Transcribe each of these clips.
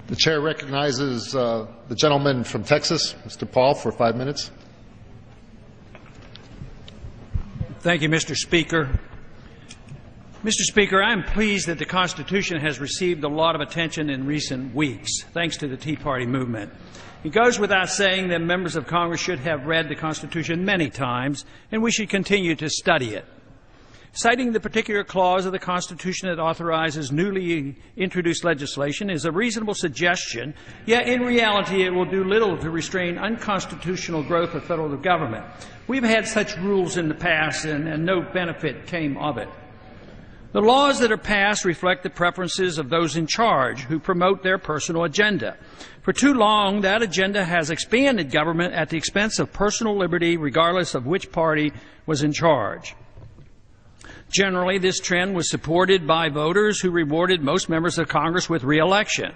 The chair recognizes the gentleman from Texas, Mr. Paul, for 5 minutes. Thank you, Mr. Speaker. Mr. Speaker, I am pleased that the Constitution has received a lot of attention in recent weeks, thanks to the Tea Party movement. It goes without saying that members of Congress should have read the Constitution many times, and we should continue to study it. Citing the particular clause of the Constitution that authorizes newly introduced legislation is a reasonable suggestion, yet in reality it will do little to restrain unconstitutional growth of federal government. We've had such rules in the past and no benefit came of it. The laws that are passed reflect the preferences of those in charge who promote their personal agenda. For too long, that agenda has expanded government at the expense of personal liberty, regardless of which party was in charge. Generally, this trend was supported by voters who rewarded most members of Congress with re-election.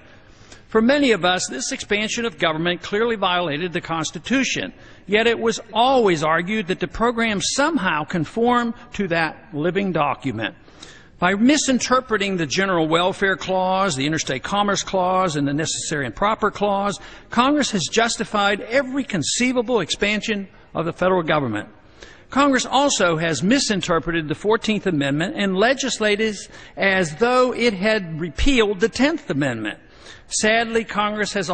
For many of us, this expansion of government clearly violated the Constitution, yet it was always argued that the program somehow conformed to that living document. By misinterpreting the General Welfare Clause, the Interstate Commerce Clause, and the Necessary and Proper Clause, Congress has justified every conceivable expansion of the federal government. Congress also has misinterpreted the 14th Amendment and legislated as though it had repealed the 10th Amendment. Sadly, Congress has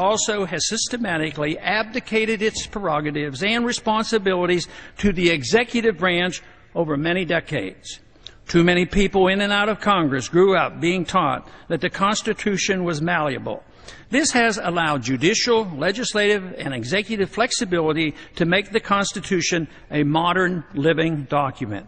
systematically abdicated its prerogatives and responsibilities to the executive branch over many decades. Too many people in and out of Congress grew up being taught that the Constitution was malleable. This has allowed judicial, legislative, and executive flexibility to make the Constitution a modern, living document.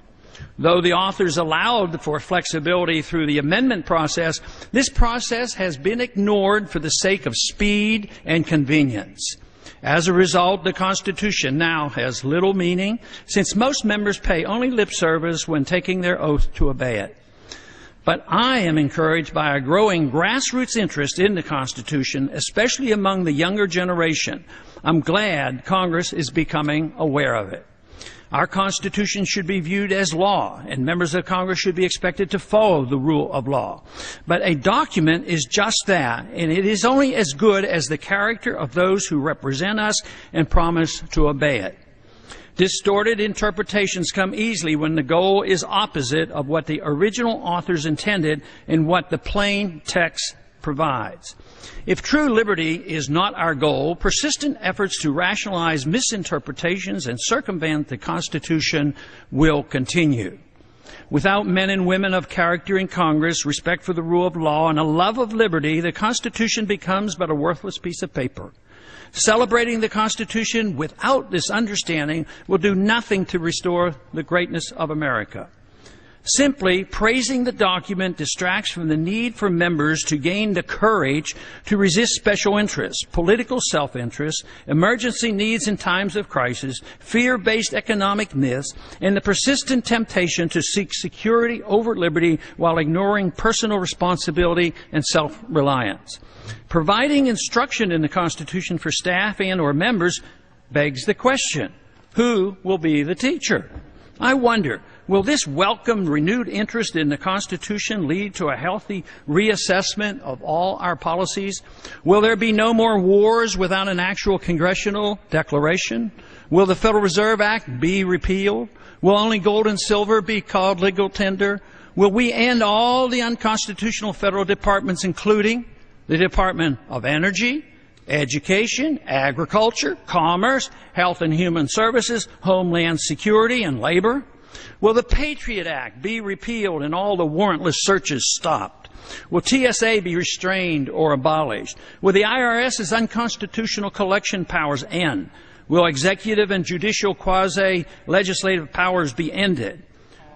Though the authors allowed for flexibility through the amendment process, this process has been ignored for the sake of speed and convenience. As a result, the Constitution now has little meaning, since most members pay only lip service when taking their oath to obey it. But I am encouraged by a growing grassroots interest in the Constitution, especially among the younger generation. I'm glad Congress is becoming aware of it. Our Constitution should be viewed as law, and members of Congress should be expected to follow the rule of law. But a document is just that, and it is only as good as the character of those who represent us and promise to obey it. Distorted interpretations come easily when the goal is opposite of what the original authors intended and what the plain text provides. If true liberty is not our goal, persistent efforts to rationalize misinterpretations and circumvent the Constitution will continue. Without men and women of character in Congress, respect for the rule of law, and a love of liberty, the Constitution becomes but a worthless piece of paper. Celebrating the Constitution without this understanding will do nothing to restore the greatness of America. Simply praising the document distracts from the need for members to gain the courage to resist special interests, political self-interest, emergency needs in times of crisis, fear-based economic myths, and the persistent temptation to seek security over liberty while ignoring personal responsibility and self-reliance. Providing instruction in the Constitution for staff and/or members begs the question, who will be the teacher? I wonder, will this welcome renewed interest in the Constitution lead to a healthy reassessment of all our policies? Will there be no more wars without an actual congressional declaration? Will the Federal Reserve Act be repealed? Will only gold and silver be called legal tender? Will we end all the unconstitutional federal departments, including the Department of Energy, Education, Agriculture, Commerce, Health and Human Services, Homeland Security, and Labor? Will the Patriot Act be repealed and all the warrantless searches stopped? Will TSA be restrained or abolished? Will the IRS's unconstitutional collection powers end? Will executive and judicial quasi-legislative powers be ended?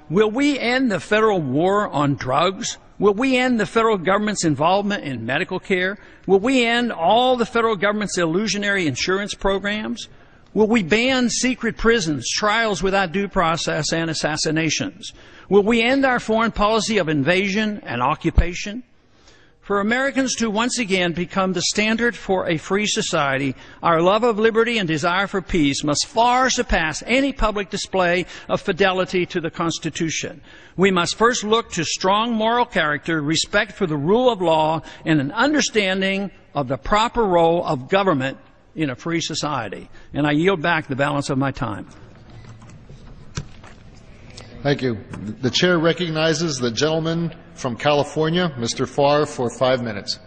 Will we end the federal war on drugs? Will we end the federal government's involvement in medical care? Will we end all the federal government's illusionary insurance programs? Will we ban secret prisons, trials without due process, and assassinations? Will we end our foreign policy of invasion and occupation? For Americans to once again become the standard for a free society, our love of liberty and desire for peace must far surpass any public display of fidelity to the Constitution. We must first look to strong moral character, respect for the rule of law, and an understanding of the proper role of government in a free society. And I yield back the balance of my time. Thank you. The chair recognizes the gentleman from California, Mr. Farr, for 5 minutes.